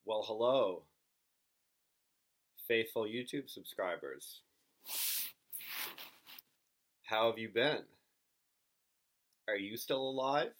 Well, hello, faithful YouTube subscribers. How have you been? Are you still alive?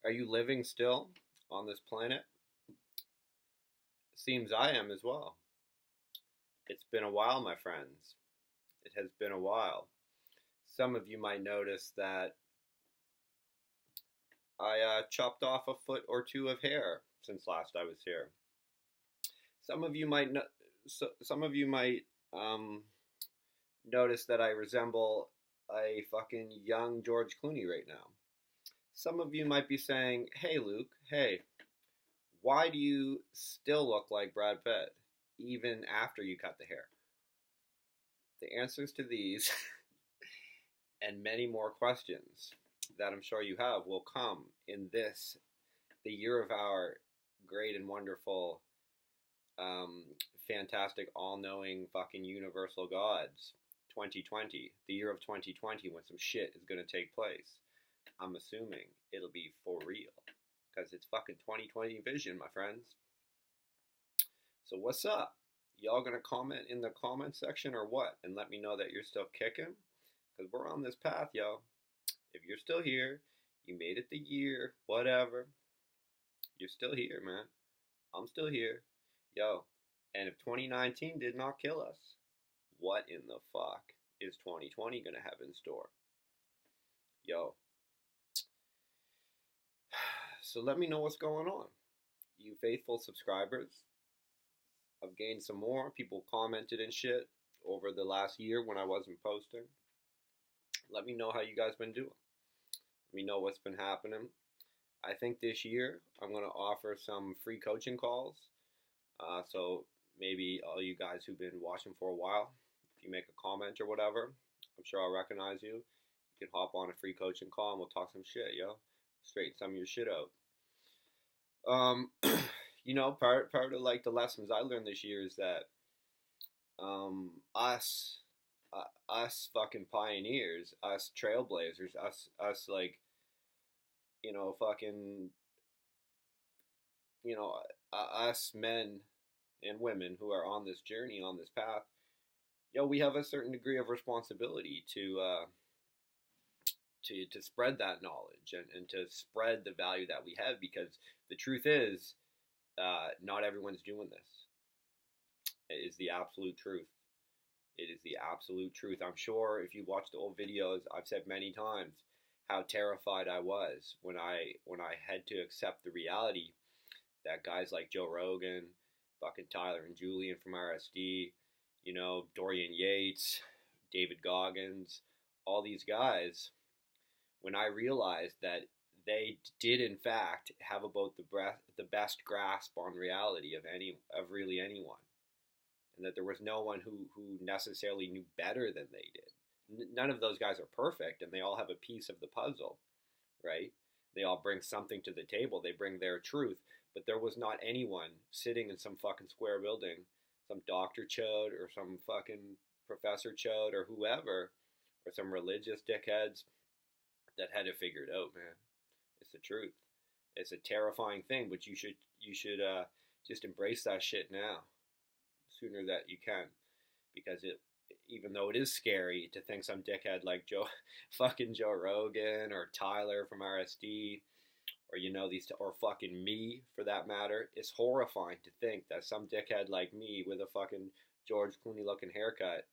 Are you living still on this planet? Seems I am as well. It's been a while, my friends. It has been a while. Some of you might notice that I chopped off a foot or two of hair since last I was here. Some of you might um, notice that I resemble a fucking young George Clooney right now. Some of you might be saying, "Hey Luke, hey, why do you still look like Brad Pitt even after you cut the hair?" The answers to these and many more questions that I'm sure you have will come in this, the year of our great and wonderful, um, fantastic, all-knowing, fucking universal gods, 2020, the year of 2020, when some shit is gonna take place. I'm assuming it'll be for real, because it's fucking 2020 vision, my friends. So what's up? Y'all gonna comment in the comment section or what? And let me know that you're still kicking? Because we're on this path, yo. If you're still here, you made it the year, whatever. You're still here, man. I'm still here. Yo, and if 2019 did not kill us, what in the fuck is 2020 gonna have in store? Yo. So let me know what's going on. You faithful subscribers. I've gained some more. People commented and shit over the last year when I wasn't posting. Let me know how you guys been doing. Let me know what's been happening. I think this year I'm going to offer some free coaching calls. So maybe all you guys who've been watching for a while, if you make a comment or whatever, I'm sure I'll recognize you. You can hop on a free coaching call and we'll talk some shit, yo. Straighten some of your shit out. Part of like the lessons I learned this year is that us fucking pioneers, us trailblazers, us like, fucking, us men and women who are on this journey, on this path, we have a certain degree of responsibility to spread that knowledge and to spread the value that we have, because the truth is, not everyone's doing this. It is the absolute truth. It is the absolute truth. I'm sure if you watch the old videos, I've said many times how terrified I was when I had to accept the reality that guys like Joe Rogan, fucking Tyler and Julian from RSD, Dorian Yates, David Goggins, all these guys, when I realized that they did in fact have about the best grasp on reality of really anyone, and that there was no one who necessarily knew better than they did. None of those guys are perfect, and they all have a piece of the puzzle, right? They all bring something to the table. They bring their truth, but there was not anyone sitting in some fucking square building, some doctor chode or some fucking professor chode or whoever, or some religious dickheads that had it figured out, man. It's the truth. It's a terrifying thing, but you should just embrace that shit now, sooner that you can, because even though it is scary to think some dickhead like fucking Joe Rogan or Tyler from RSD, or fucking me for that matter, it's horrifying to think that some dickhead like me with a fucking George Clooney looking haircut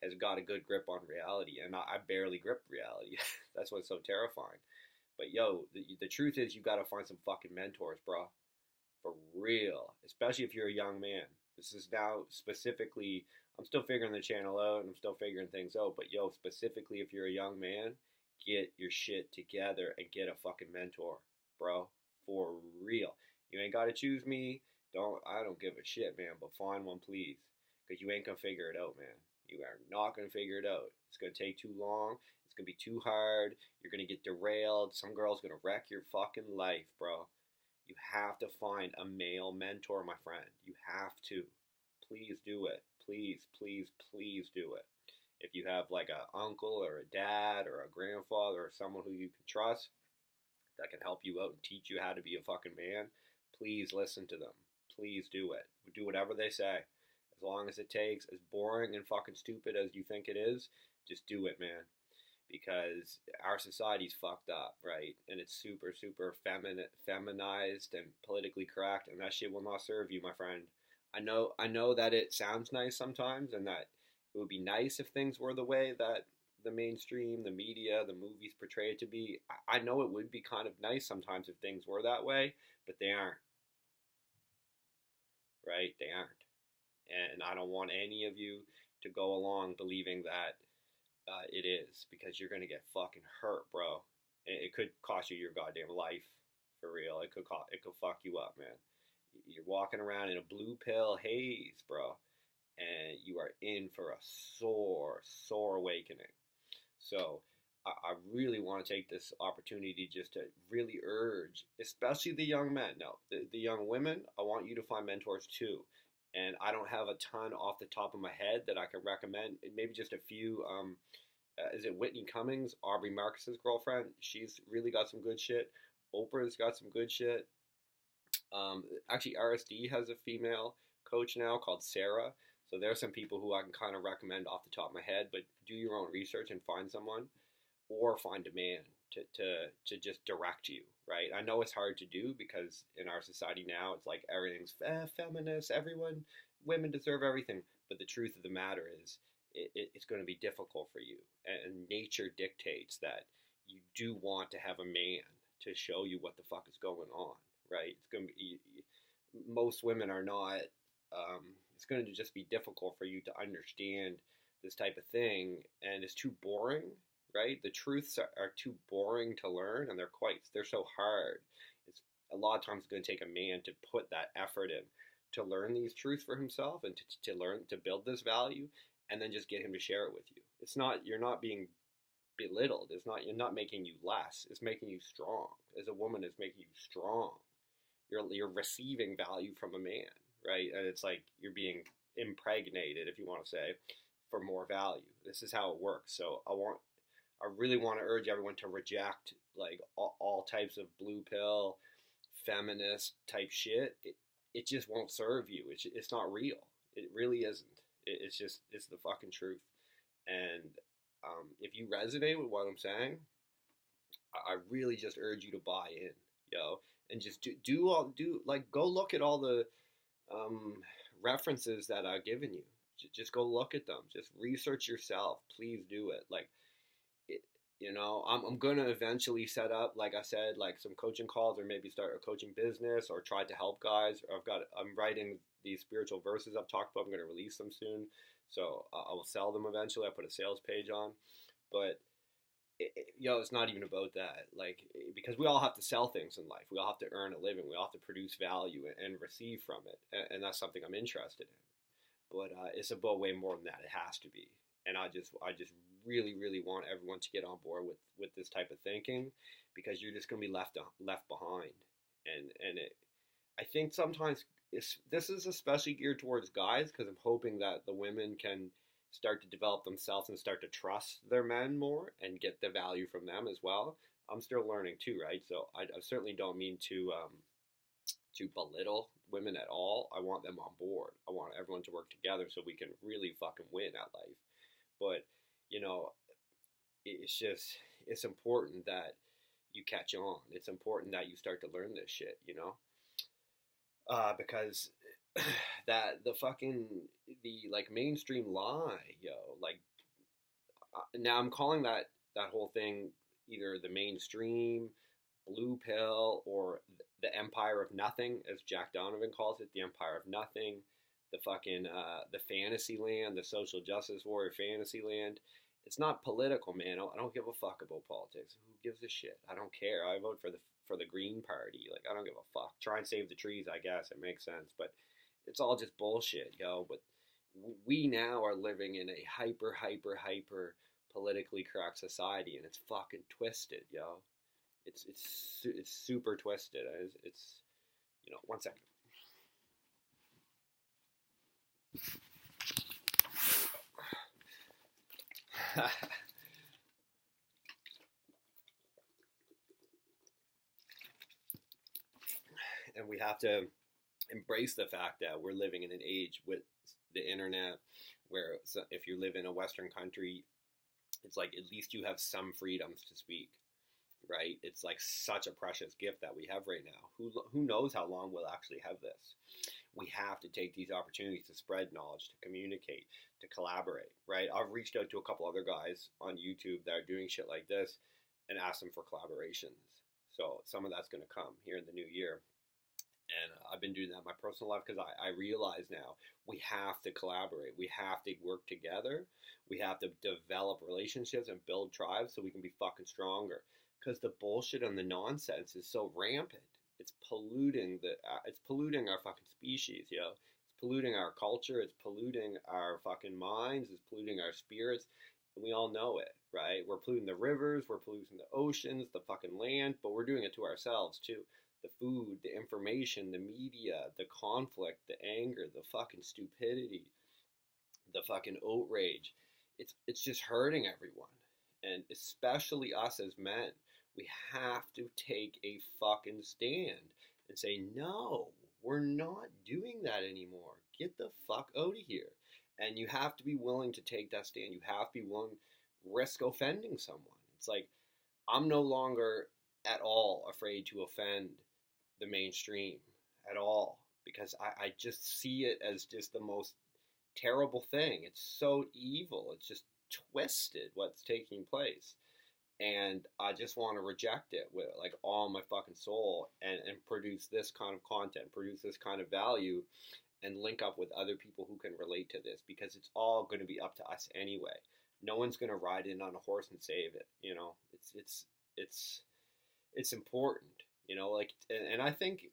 has got a good grip on reality, and I barely grip reality. That's what's so terrifying. But the truth is, you gotta find some fucking mentors, bro. For real. Especially if you're a young man. This is now specifically, I'm still figuring the channel out and I'm still figuring things out, but specifically if you're a young man, get your shit together and get a fucking mentor, bro. For real. You ain't gotta choose me. I don't give a shit, man, but find one, please. Because you ain't gonna figure it out, man. You are not gonna figure it out. It's gonna take too long. It's gonna be too hard. You're gonna get derailed. Some girl's gonna wreck your fucking life, bro. You have to find a male mentor, my friend. You have to. Please do it. Please, please, please do it. If you have like an uncle or a dad or a grandfather or someone who you can trust that can help you out and teach you how to be a fucking man, please listen to them. Please do it. Do whatever they say. As long as it takes, as boring and fucking stupid as you think it is, just do it, man. Because our society's fucked up, right? And it's super, super feminized and politically correct, and that shit will not serve you, my friend. I know that it sounds nice sometimes, and that it would be nice if things were the way that the mainstream, the media, the movies portray it to be. I know it would be kind of nice sometimes if things were that way, but they aren't, right? They aren't. And I don't want any of you to go along believing that it is, because you're gonna get fucking hurt, bro. It could cost you your goddamn life, for real. It could fuck you up, man. You're walking around in a blue pill haze, bro, and you are in for a sore awakening. So I really want to take this opportunity just to really urge, especially the young men. No, the young women, I want you to find mentors too. And I don't have a ton off the top of my head that I can recommend. Maybe just a few. Is it Whitney Cummings, Aubrey Marcus's girlfriend? She's really got some good shit. Oprah's got some good shit. Actually, RSD has a female coach now called Sarah. So there are some people who I can kind of recommend off the top of my head. But do your own research and find someone, or find a man to just direct you, right? I know it's hard to do because in our society now, it's like everything's feminist, women deserve everything. But the truth of the matter is, it's going to be difficult for you. And nature dictates that you do want to have a man to show you what the fuck is going on, right? It's going to be, most women are not, it's going to just be difficult for you to understand this type of thing, and it's too boring, right? The truths are too boring to learn, and they're so hard. It's a lot of times it's going to take a man to put that effort in to learn these truths for himself, and to learn to build this value, and then just get him to share it with you. You're not being belittled. You're not making you less. It's making you strong. As a woman, it's making you strong. You're receiving value from a man, right? And it's like you're being impregnated, if you want to say, for more value. This is how it works. So I really want to urge everyone to reject like all types of blue pill, feminist type shit. It just won't serve you. It's not real. It really isn't. It's the fucking truth. And if you resonate with what I'm saying, I really just urge you to buy in, yo, and just go look at all the references that I've given you. Just go look at them. Just research yourself. Please do it. Like, I'm going to eventually set up, like I said, like some coaching calls, or maybe start a coaching business, or try to help guys. I'm writing these spiritual verses I've talked about. I'm going to release them soon. So I will sell them eventually. I put a sales page on. But, it's not even about that. Like, because we all have to sell things in life. We all have to earn a living. We all have to produce value and receive from it. And that's something I'm interested in. But it's about way more than that. It has to be. And I just really, really want everyone to get on board with this type of thinking, because you're just going to be left behind. And I think sometimes this is especially geared towards guys, because I'm hoping that the women can start to develop themselves and start to trust their men more and get the value from them as well. I'm still learning too, right? So I certainly don't mean to belittle women at all. I want them on board. I want everyone to work together so we can really fucking win at life. But, it's important that you catch on. It's important that you start to learn this shit, because the mainstream lie, now I'm calling that whole thing either the mainstream, blue pill, or the empire of nothing, as Jack Donovan calls it, the empire of nothing, the fucking, the fantasy land, the social justice warrior fantasy land. It's not political, man. I don't give a fuck about politics. Who gives a shit? I don't care. I vote for the Green Party. Like, I don't give a fuck. Try and save the trees, I guess. It makes sense. But it's all just bullshit, yo. But we now are living in a hyper politically correct society, and it's fucking twisted, yo. It's super twisted. It's one second. And we have to embrace the fact that we're living in an age with the internet where if you live in a Western country, it's like at least you have some freedoms to speak, right? It's like such a precious gift that we have right now. Who knows how long we'll actually have this? We have to take these opportunities to spread knowledge, to communicate, to collaborate, right? I've reached out to a couple other guys on YouTube that are doing shit like this and asked them for collaborations. So some of that's going to come here in the new year. And I've been doing that in my personal life because I realize now we have to collaborate. We have to work together. We have to develop relationships and build tribes so we can be fucking stronger. Because the bullshit and the nonsense is so rampant. It's polluting our fucking species, yo. It's polluting our culture. It's polluting our fucking minds. It's polluting our spirits. And we all know it, right? We're polluting the rivers. We're polluting the oceans, the fucking land. But we're doing it to ourselves, too. The food, the information, the media, the conflict, the anger, the fucking stupidity, the fucking outrage. It's just hurting everyone. And especially us as men. We have to take a fucking stand and say, no, we're not doing that anymore. Get the fuck out of here. And you have to be willing to take that stand. You have to be willing to risk offending someone. It's like, I'm no longer at all afraid to offend the mainstream at all. Because I just see it as just the most terrible thing. It's so evil. It's just twisted what's taking place. And I just want to reject it with like all my fucking soul and produce this kind of content, produce this kind of value, and link up with other people who can relate to this because it's all going to be up to us anyway. No one's going to ride in on a horse and save it. You know, it's important. You know, like, and I think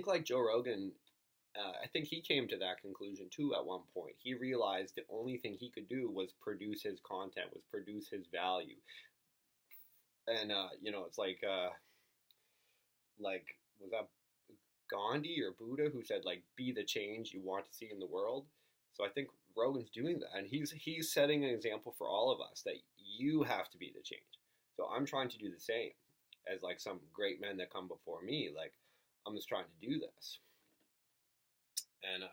like Joe Rogan. I think he came to that conclusion too at one point. He realized the only thing he could do was produce his content, was produce his value. And, you know, it's like, was that Gandhi or Buddha who said, like, be the change you want to see in the world? So I think Rogan's doing that. And he's setting an example for all of us that you have to be the change. So I'm trying to do the same as, like, some great men that come before me. Like, I'm just trying to do this. And,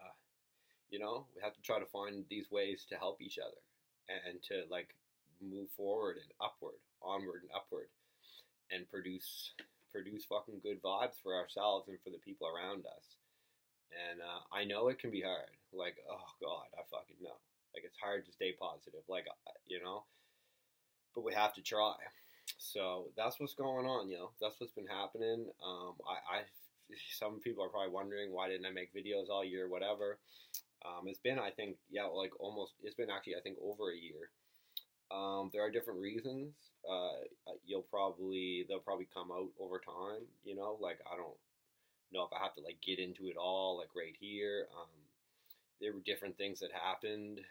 you know, we have to try to find these ways to help each other and to, like, move forward and upward, onward and upward, and produce fucking good vibes for ourselves and for the people around us. And I know it can be hard. Like, oh, God, I fucking know. Like, it's hard to stay positive. Like, you know, but we have to try. So that's what's going on, you know. That's what's been happening. Some people are probably wondering why didn't I make videos all year, whatever. It's been, I think, yeah, like it's been actually, I think, over a year. There are different reasons. They'll probably come out over time, you know, like I don't know if I have to like get into it all like right here. There were different things that happened.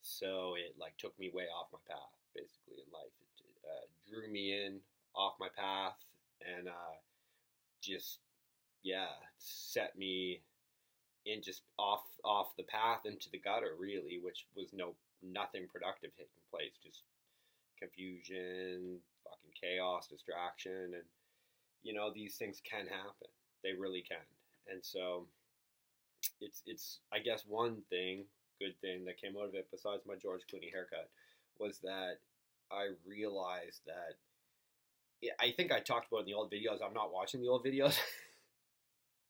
So it like took me way off my path basically in life. It drew me in off my path and, just, yeah, set me in just off the path into the gutter, really, which was nothing productive taking place, just confusion, fucking chaos, distraction, and, you know, these things can happen. They really can. And so it's I guess one good thing that came out of it, besides my George Clooney haircut, was that I realized that I think I talked about in the old videos. I'm not watching the old videos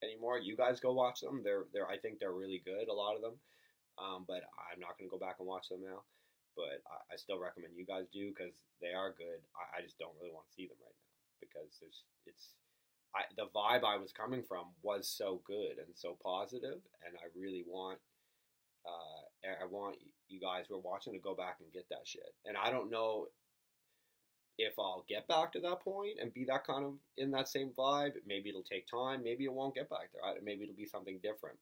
anymore. You guys go watch them. They're I think they're really good, a lot of them. But I'm not going to go back and watch them now. But I still recommend you guys do because they are good. I just don't really want to see them right now because the vibe I was coming from was so good and so positive, and I really want you guys who are watching to go back and get that shit. And I don't know if I'll get back to that point and be that kind of in that same vibe. Maybe it'll take time. Maybe it won't get back there. Maybe it'll be something different.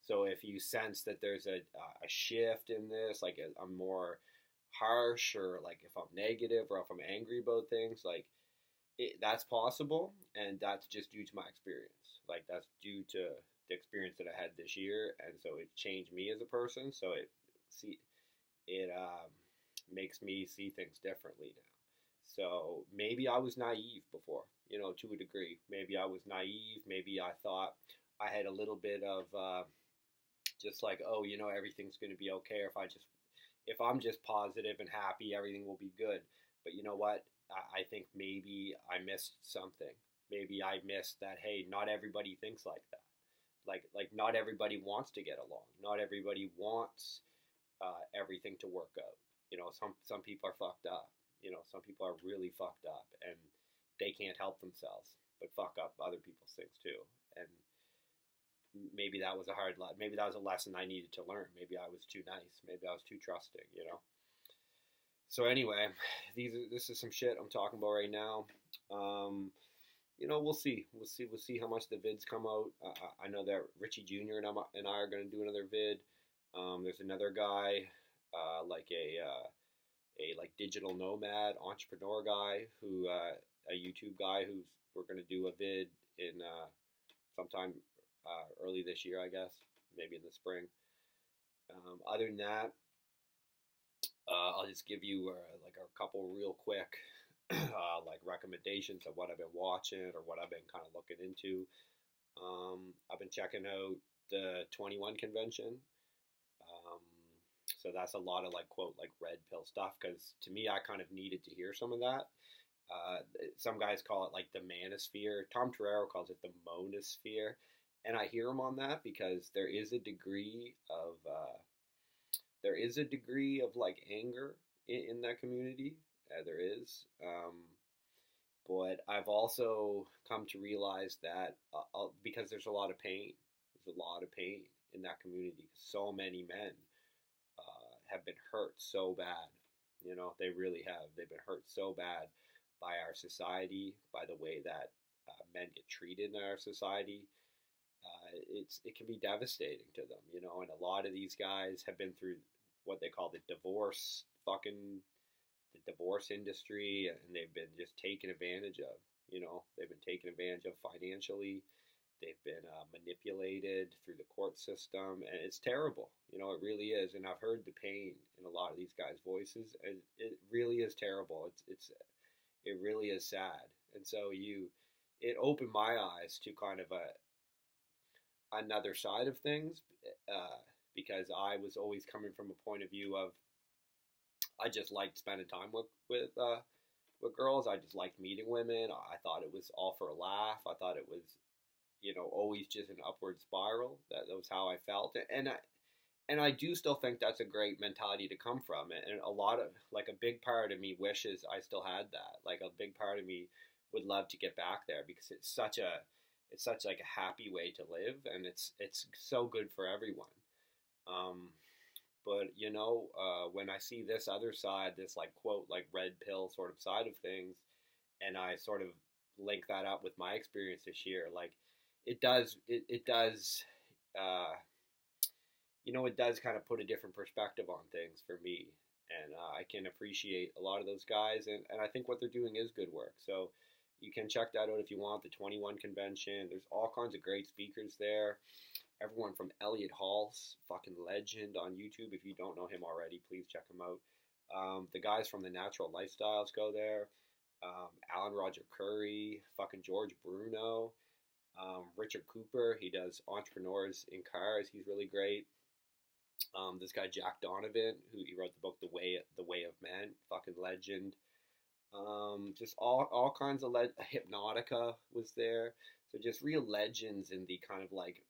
So if you sense that there's a shift in this, like I'm more harsh, or like if I'm negative, or if I'm angry about things, like that's possible, and that's just due to my experience. Like that's due to the experience that I had this year, and so it changed me as a person. So it makes me see things differently now. So maybe I was naive before, to a degree. Maybe I was naive. Maybe I thought I had a little bit of just like, oh, everything's going to be okay if I'm just positive and happy, everything will be good. But you know what? I think maybe I missed something. Maybe I missed that. Hey, not everybody thinks like that. Like not everybody wants to get along. Not everybody wants everything to work out. Some people are fucked up. Some people are really fucked up, and they can't help themselves but fuck up other people's things too. And maybe that was maybe that was a lesson I needed to learn. Maybe I was too nice. Maybe I was too trusting. So anyway, this is some shit I'm talking about right now. We'll see. We'll see how much the vids come out. I know that Richie Jr. and I are going to do another vid. There's another guy, like a like digital nomad entrepreneur guy a YouTube guy we're going to do a vid in sometime early this year, I guess, maybe in the spring. Other than that, I'll just give you like a couple real quick like recommendations of what I've been watching or what I've been kind of looking into. I've been checking out the 21 convention. So that's a lot of like quote like red pill stuff, because to me I kind of needed to hear some of that. Some guys call it like the manosphere. Tom Torero calls it the monosphere, and I hear him on that because there is a degree of like anger in that community. There is, but I've also come to realize that because there's a lot of pain. There's a lot of pain in that community. So many men have been hurt so bad. They really have. They've been hurt so bad by our society, by the way that men get treated in our society. It can be devastating to them, and a lot of these guys have been through what they call the divorce industry, and they've been just taken advantage of. They've been taken advantage of financially. They've been manipulated through the court system, and it's terrible. It really is. And I've heard the pain in a lot of these guys' voices, and it really is terrible. It really is sad. And so it opened my eyes to kind of another side of things, because I was always coming from a point of view of I just liked spending time with girls. I just liked meeting women. I thought it was all for a laugh. I thought it was always just an upward spiral. That was how I felt, and I do still think that's a great mentality to come from. And a lot of like a big part of me wishes I still had that. Like a big part of me would love to get back there, because it's such like a happy way to live, and it's so good for everyone. But when I see this other side, this like quote like red pill sort of side of things, and I sort of link that up with my experience this year, like it does kind of put a different perspective on things for me, and I can appreciate a lot of those guys, and I think what they're doing is good work. So you can check that out if you want, the 21 convention. There's all kinds of great speakers there. Everyone from Elliot Hall's fucking legend on YouTube. If you don't know him already, please check him out. The guys from the Natural Lifestyles go there. Alan Roger Curry, fucking George Bruno, Richard Cooper. He does Entrepreneurs in Cars. He's really great. This guy Jack Donovan, he wrote the book The Way of Men, fucking legend. Just all kinds of Hypnotica was there. So just real legends in the kind of like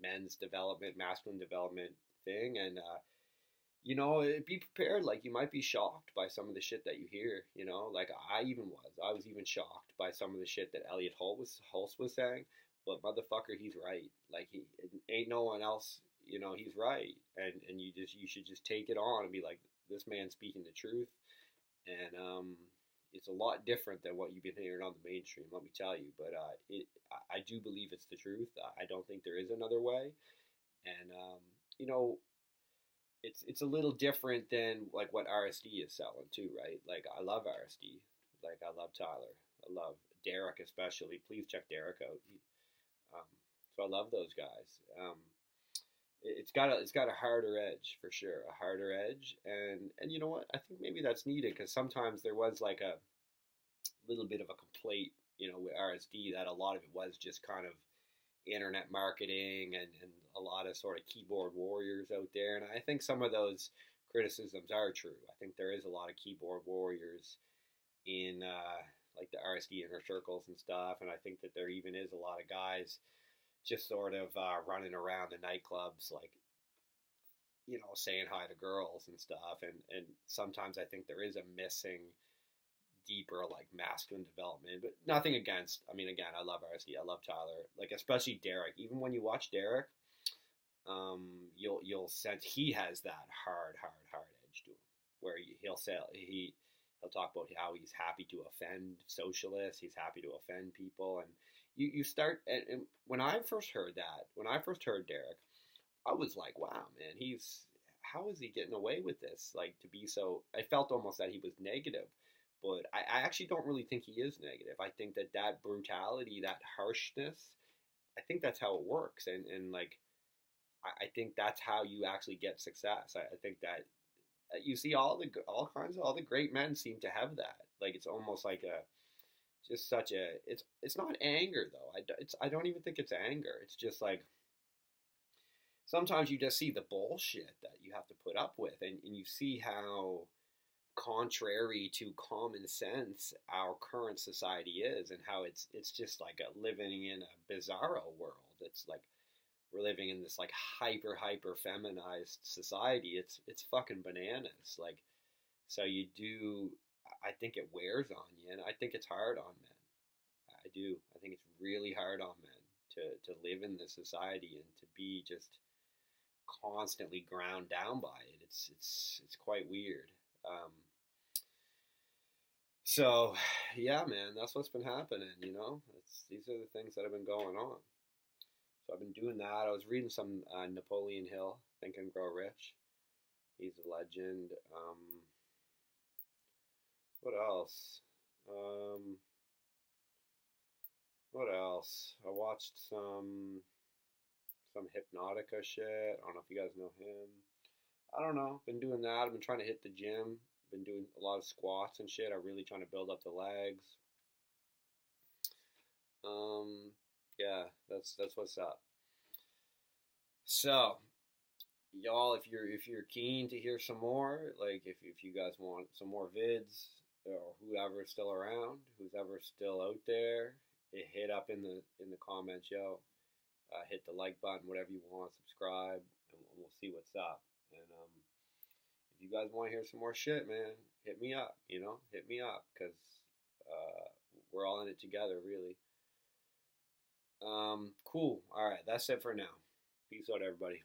men's development, masculine development thing. And be prepared. Like, you might be shocked by some of the shit that you hear. Like I was even shocked by some of the shit that Elliot Hulse was saying. But motherfucker, he's right. Like, he ain't no one else. He's right, and you should just take it on and be like, this man's speaking the truth. And it's a lot different than what you've been hearing on the mainstream, let me tell you. But I do believe it's the truth. I don't think there is another way. And it's a little different than like what RSD is selling too, right? Like, I love RSD. Like, I love Tyler. I love Derek especially. Please check Derek out. So I love those guys. It's got a harder edge for sure, a harder edge, and you know what? I think maybe that's needed, because sometimes there was like little bit of a complaint, with RSD, that a lot of it was just kind of internet marketing and a lot of sort of keyboard warriors out there. And I think some of those criticisms are true. I think there is a lot of keyboard warriors in like the RSD inner circles and stuff. And I think that there even is a lot of guys just sort of running around the nightclubs, like, saying hi to girls and stuff. And sometimes I think there is a missing deeper, like, masculine development. But nothing against, I mean, again, I love RSD, I love Tyler, like, especially Derek. Even when you watch Derek, you'll sense he has that hard edge to him, where he'll talk about how he's happy to offend socialists, he's happy to offend people, and you start, and when I first heard Derek, I was like, wow, man, how is he getting away with this? Like, to be so, I felt almost that he was negative, but I actually don't really think he is negative. I think that brutality, that harshness, I think that's how it works, and like, I think that's how you actually get success. I think that you see all the great men seem to have that. Like, it's almost like it's not anger though. I don't even think it's anger. It's just like, sometimes you just see the bullshit that you have to put up with, and you see how contrary to common sense our current society is, and how it's just like living in a bizarro world. It's like we're living in this like hyper feminized society. It's fucking bananas. Like, so I think it wears on you, and I think it's hard on men. I do. I think it's really hard on men to live in this society and to be just constantly ground down by it. It's quite weird. So yeah, man, that's what's been happening. These are the things that have been going on. So I've been doing that. I was reading some Napoleon Hill, Think and Grow Rich. He's a legend. What else? I watched some Hypnotica shit. I don't know if you guys know him. I don't know. Been doing that. I've been trying to hit the gym. Been doing a lot of squats and shit. I'm really trying to build up the legs. Yeah, that's what's up. So, y'all, if you're keen to hear some more, like if you guys want some more vids, or whoever's still around, who's ever still out there, hit up in the comments, yo. Hit the like button, whatever you want, subscribe, and we'll see what's up. And if you guys want to hear some more shit, man, hit me up. Hit me up, because we're all in it together, really. Cool. All right, that's it for now. Peace out, everybody.